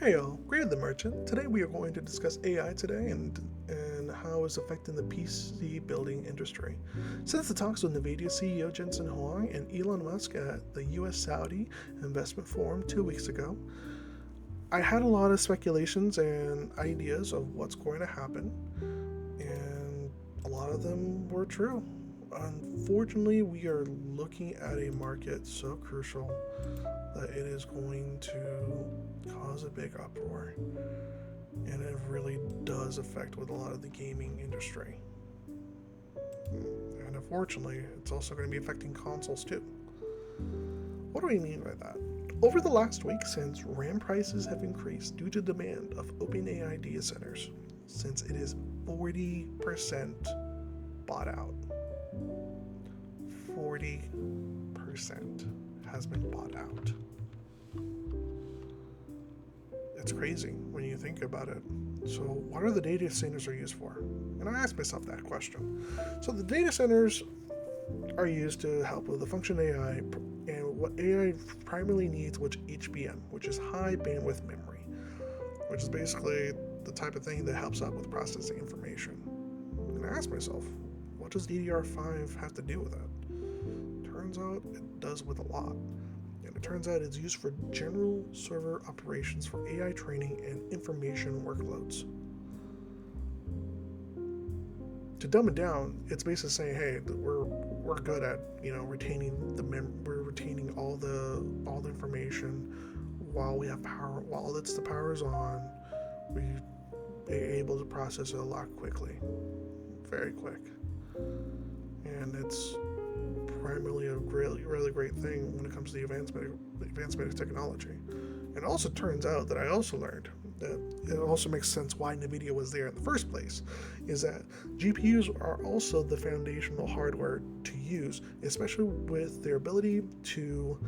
Hey y'all, Greg the Merchant. Today we are going to discuss AI today and how it's affecting the PC building industry. Since the talks with NVIDIA CEO Jensen Huang and Elon Musk at the US Saudi Investment Forum 2 weeks ago, I had a lot of speculations and ideas of what's going to happen, and a lot of them were true. Unfortunately, we are looking at a market so crucial that it is going to cause a big uproar, and it really does affect with a lot of the gaming industry. And unfortunately, it's also going to be affecting consoles too. What do I mean by that? Over the last week, since RAM prices have increased due to demand of OpenAI data centers, since it is 40% bought out. 40% has been bought out. It's crazy when you think about it. So, what are the data centers are used for? And I asked myself that question. So, the data centers are used to help with the function AI and what AI primarily needs, which HBM, which is high bandwidth memory, which is basically the type of thing that helps out with processing information. And I asked myself, what does DDR5 have to do with that? Turns out it does with a lot. And it turns out it's used for general server operations for AI training and information workloads. To dumb it down, it's basically saying, hey, we're good at retaining we're retaining all the information while we have power, while the power is on. We are able to process it a lot quickly, very quick, and it's primarily a really great thing when it comes to the advancement of technology. It also turns out that I also learned that it also makes sense why NVIDIA was there in the first place, is that GPUs are also the foundational hardware to use, especially with their ability to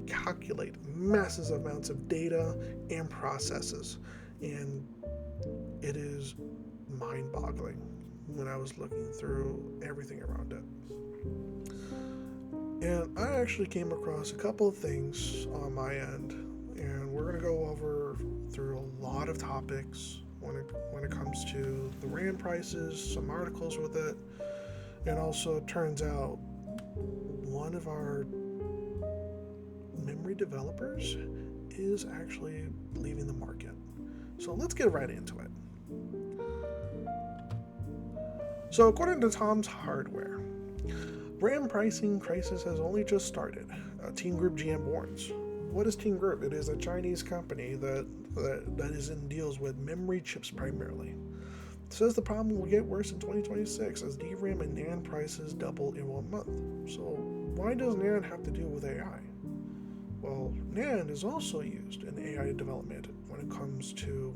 calculate massive amounts of data and processes. And it is mind-boggling when I was looking through everything around it. And I actually came across a couple of things on my end, and we're going to go over through a lot of topics when it comes to the RAM prices, some articles with it, and also it turns out one of our memory developers is actually leaving the market. So let's get right into it. So according to Tom's Hardware, RAM pricing crisis has only just started. Team Group GM warns. What is Team Group? It is a Chinese company that is in deals with memory chips primarily. It says the problem will get worse in 2026 as DRAM and NAND prices double in 1 month. So why does NAND have to deal with AI? Well, NAND is also used in AI development when it comes to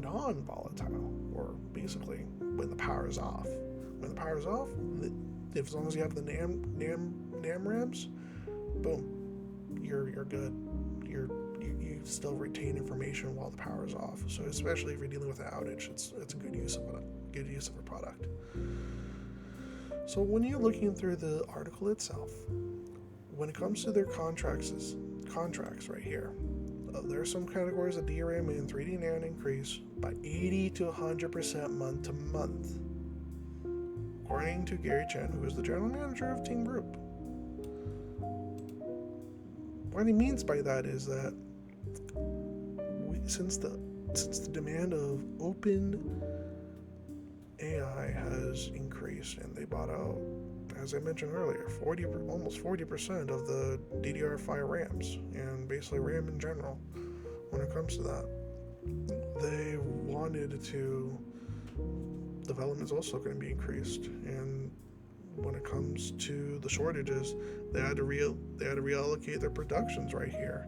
non-volatile, or basically when the power is off. When the power is off, if as long as you have the NAM RAMs, boom, you're good. You still retain information while the power is off. So especially if you're dealing with an outage, it's a good use of a product. So when you're looking through the article itself, when it comes to their contracts right here, there are some categories of DRAM and 3D NAND increase by 80 to 100% month to month, according to Gary Chen, who is the general manager of Team Group. What he means by that is that since the demand of open AI has increased, and they bought out, as I mentioned earlier, almost 40% of the DDR5 RAMs, and basically RAM in general. When it comes to that, they wanted to. Development is also going to be increased, and when it comes to the shortages, they had to reallocate their productions right here,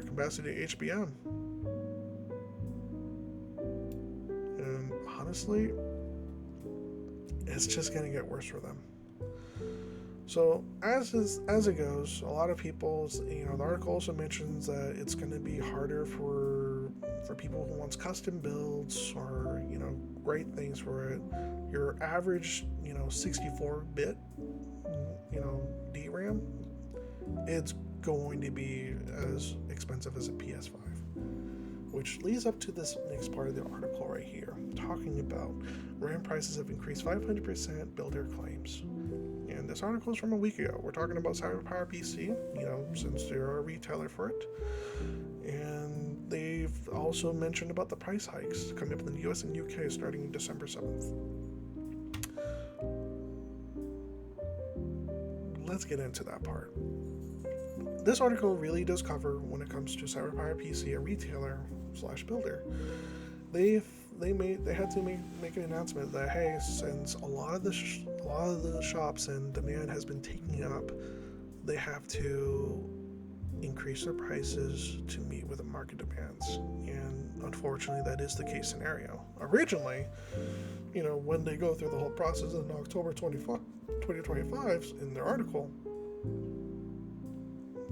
capacity HBM, and honestly, it's just going to get worse for them. So as it goes, a lot of people, the article also mentions that it's going to be harder for people who wants custom builds or great things for it. Your average 64-bit DRAM, it's going to be as expensive as a PS5. Which leads up to this next part of the article right here, talking about RAM prices have increased 500%, builder claims. And this article is from a week ago. We're talking about CyberPower PC, since they're a retailer for it. And they've also mentioned about the price hikes coming up in the US and UK starting December 7th. Let's get into that part. This article really does cover when it comes to CyberPower PC, a retailer / builder. They had to make an announcement that, hey, since a lot of the shops and demand has been taking up, they have to increase their prices to meet with the market demands. And unfortunately, that is the case scenario. Originally, when they go through the whole process in October 2025 in their article,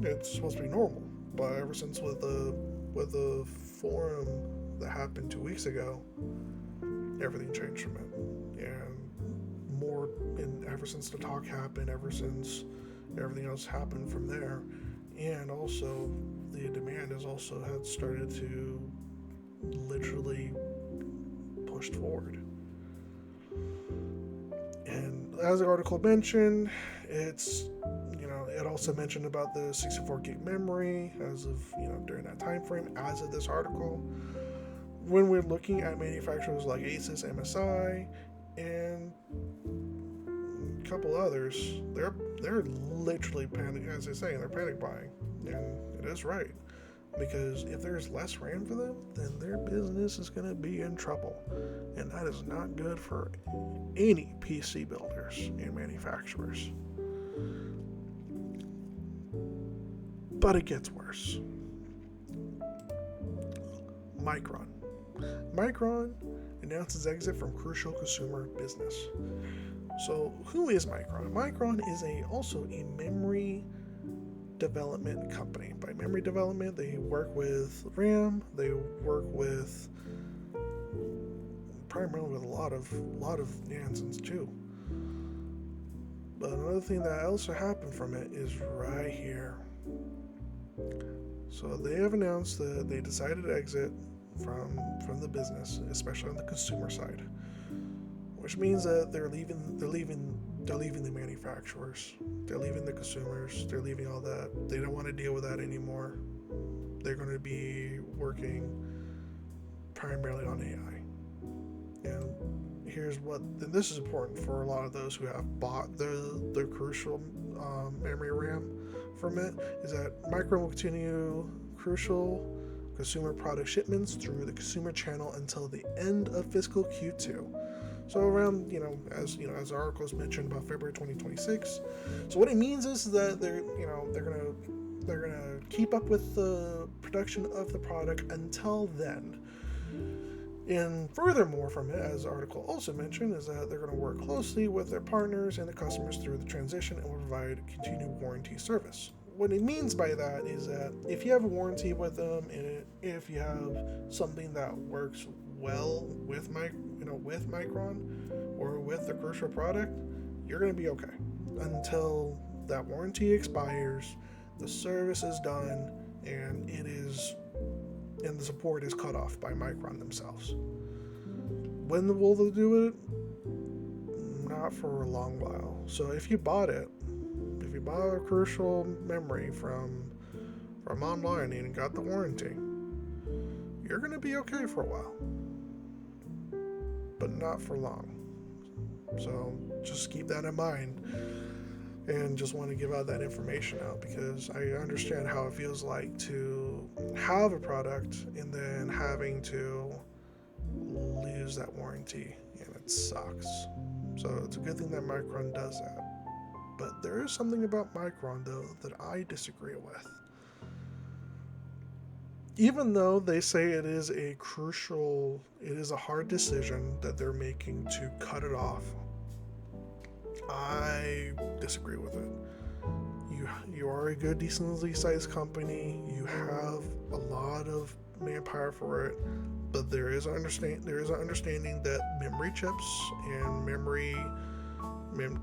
it's supposed to be normal. But ever since with the forum that happened 2 weeks ago, everything changed from it. And ever since the talk happened, ever since everything else happened from there, and also the demand had started to literally pushed forward. And as the article mentioned, it also mentioned about the 64 gig memory as of during that time frame. As of this article, when we're looking at manufacturers like Asus, MSI, and a couple others, they're literally panic, as they say, they're panic buying, and it is right, because if there's less RAM for them, then their business is going to be in trouble, and that is not good for any PC builders and manufacturers. But it gets worse. Micron announces exit from crucial consumer business. So who is Micron? Micron is also a memory development company. By memory development, they work with RAM. They work with primarily with a lot of Nansons too. But another thing that also happened from it is right here. So they have announced that they decided to exit from the business, especially on the consumer side, which means that they're leaving the manufacturers, they're leaving the consumers, they're leaving all that. They don't want to deal with that anymore. They're going to be working primarily on AI. And this is important for a lot of those who have bought the crucial memory RAM from it, is that Micron will continue crucial consumer product shipments through the consumer channel until the end of fiscal Q2. So around, as the articles mentioned, about February 2026. So what it means is that they're gonna keep up with the production of the product until then. And furthermore from it, as the article also mentioned, is that they're going to work closely with their partners and the customers through the transition and will provide continued warranty service. What it means by that is that if you have a warranty with them, and if you have something that works well with Micron or with the crucial product, you're going to be okay until that warranty expires, the service is done, and the support is cut off by Micron themselves. When will they do it? Not for a long while. So if you bought a crucial memory from online and got the warranty, you're going to be okay for a while, but not for long. So just keep that in mind, and just want to give out that information out, because I understand how it feels like to have a product and then having to lose that warranty, and it sucks. So it's a good thing that Micron does that. But there is something about Micron, though, that I disagree with. Even though they say it is a hard decision that they're making to cut it off, I disagree with it. You are a good, decently sized company. You have a lot of manpower for it, but there is an understanding that memory chips and memory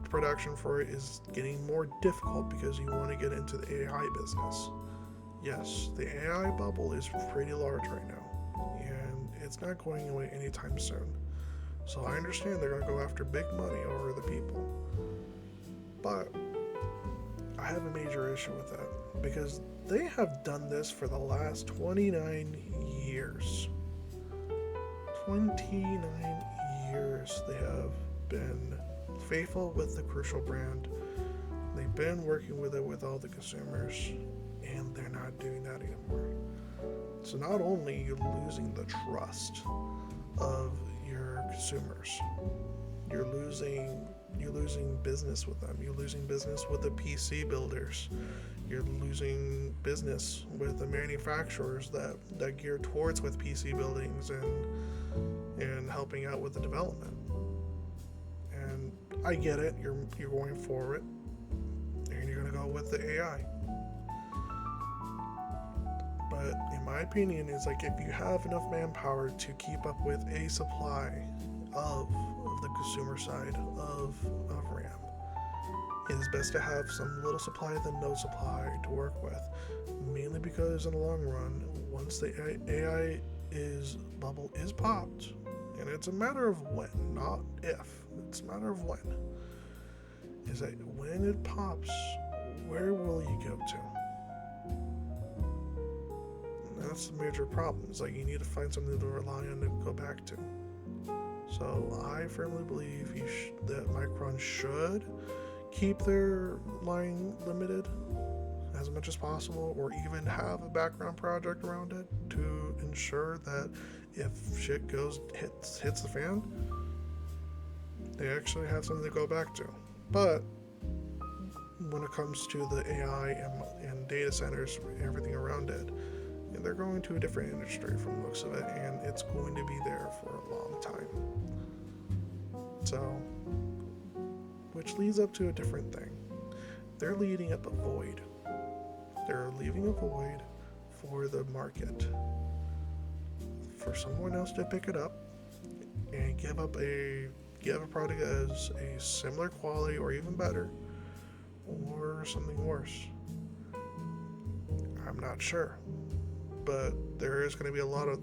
Production for it is getting more difficult because you want to get into the AI business. Yes, the AI bubble is pretty large right now, and it's not going away anytime soon. So I understand they're going to go after big money over the people. But I have a major issue with that because they have done this for the last 29 years. 29 years they have been faithful with the Crucial brand. They've been working with it with all the consumers, and they're not doing that anymore. So not only are you losing the trust of your consumers, you're losing business with them. You're losing business with the PC builders. You're losing business with the manufacturers that gear towards with PC buildings and helping out with the development. And I get it. You're going for it, and you're going to go with the AI. But in my opinion, it's like if you have enough manpower to keep up with a supply of the consumer side of RAM, it is best to have some little supply than no supply to work with. Mainly because in the long run, once the AI bubble is popped, and it's a matter of when, not if, it's a matter of when, is that when it pops, where will you go to? And that's the major problem. It's like you need to find something to rely on to go back to. So I firmly believe that Micron should keep their line limited as much as possible, or even have a background project around it to ensure that if shit hits the fan, they actually have something to go back to. But when it comes to the AI and data centers, everything around it, they're going to a different industry from the looks of it, and it's going to be there for a long time. So, which leads up to a different thing. They're leading up a void. They're leaving a void for the market, for someone else to pick it up and give a product as a similar quality or even better, or something worse. I'm not sure, but there is going to be a lot of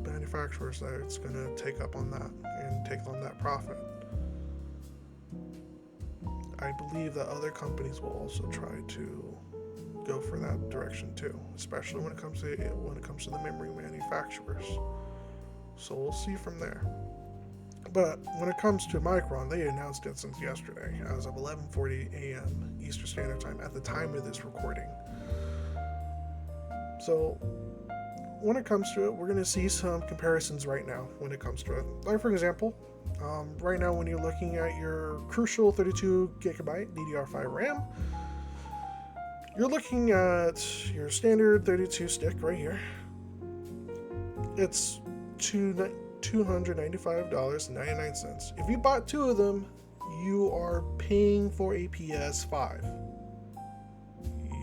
manufacturers that it's going to take up on that and take on that profit. I believe that other companies will also try to go for that direction too, especially when it comes to the memory manufacturers. So we'll see from there. But when it comes to Micron, they announced it since yesterday, as of 11:40 a.m. Eastern Standard Time at the time of this recording. So when it comes to it, we're going to see some comparisons right now when it comes to it. Like, for example, right now when you're looking at your Crucial 32GB DDR5 RAM, you're looking at your standard 32 stick right here. It's $295.99. If you bought two of them, you are paying for a PS5.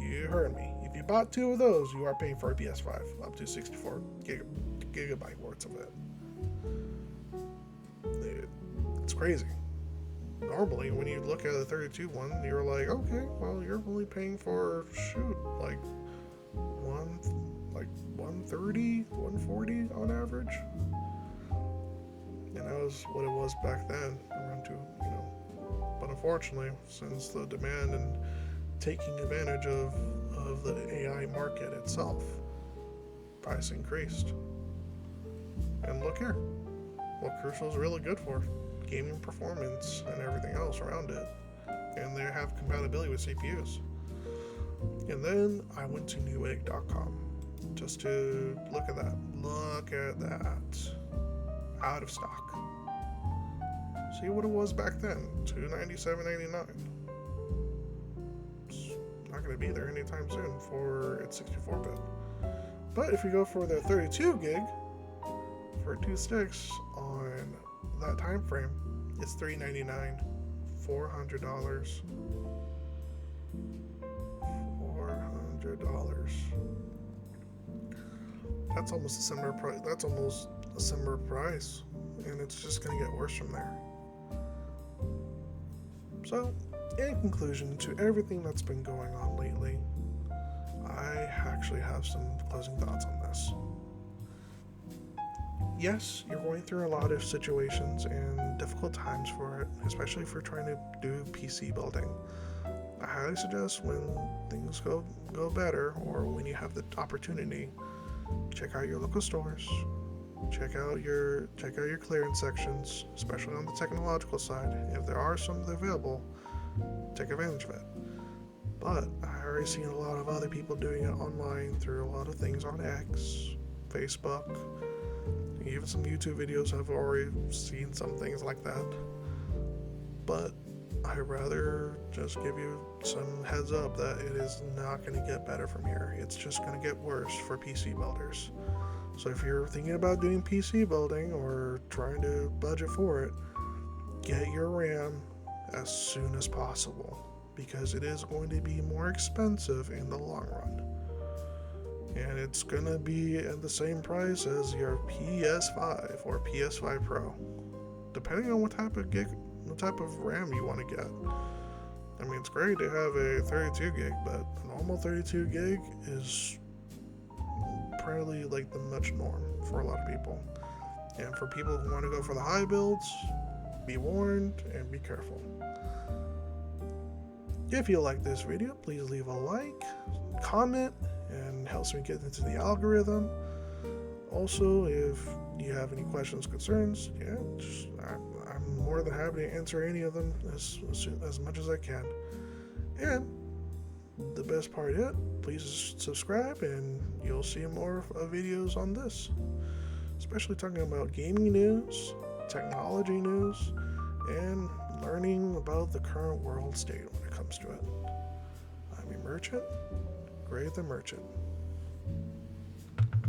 You heard me. If you bought two of those, you are paying for a PS5 up to 64 gigabyte worth of it. It's crazy. Normally, when you look at the 32 one, you're like, okay, well, you're only paying for, like 130, 140 on average. And that was what it was back then, around But unfortunately, since the demand and taking advantage of the AI market itself, price increased. And look here, what Crucial is really good for: gaming performance and everything else around it. And they have compatibility with CPUs. And then I went to Newegg.com just to look at that. Look at that. Out of stock. See what it was back then, $297.99. It's not going to be there anytime soon for its 64-bit. But if you go for the 32 gig for two sticks on that time frame, it's $399, $400. That's almost a similar price. That's almost a similar price, and it's just going to get worse from there. So, in conclusion to everything that's been going on lately, I actually have some closing thoughts on this. Yes, you're going through a lot of situations and difficult times for it, especially if you're trying to do PC building. I highly suggest when things go better, or when you have the opportunity, check out your local stores, check out your clearance sections, especially on the technological side. If there are some available, take advantage of it. But I already seen a lot of other people doing it online through a lot of things on X, Facebook, even some YouTube videos. I've already seen some things like that. But I'd rather just give you some heads up that it is not going to get better from here. It's just going to get worse for PC builders. So if you're thinking about doing PC building or trying to budget for it, get your RAM as soon as possible, because it is going to be more expensive in the long run. And it's going to be at the same price as your PS5 or PS5 Pro, depending on what type of RAM you want to get. I mean, it's great to have a 32 gig, but a normal 32 gig is probably like the much norm for a lot of people. And for people who want to go for the high builds, be warned and be careful. If you like this video, please leave a like, comment, and helps me get into the algorithm. Also, if you have any questions, concerns, I'm more than happy to answer any of them as much as I can. And the best part yet, please subscribe and you'll see more videos on this, especially talking about gaming news, technology news, and learning about the current world state when it comes to it. I'm your merchant, Gray the Merchant.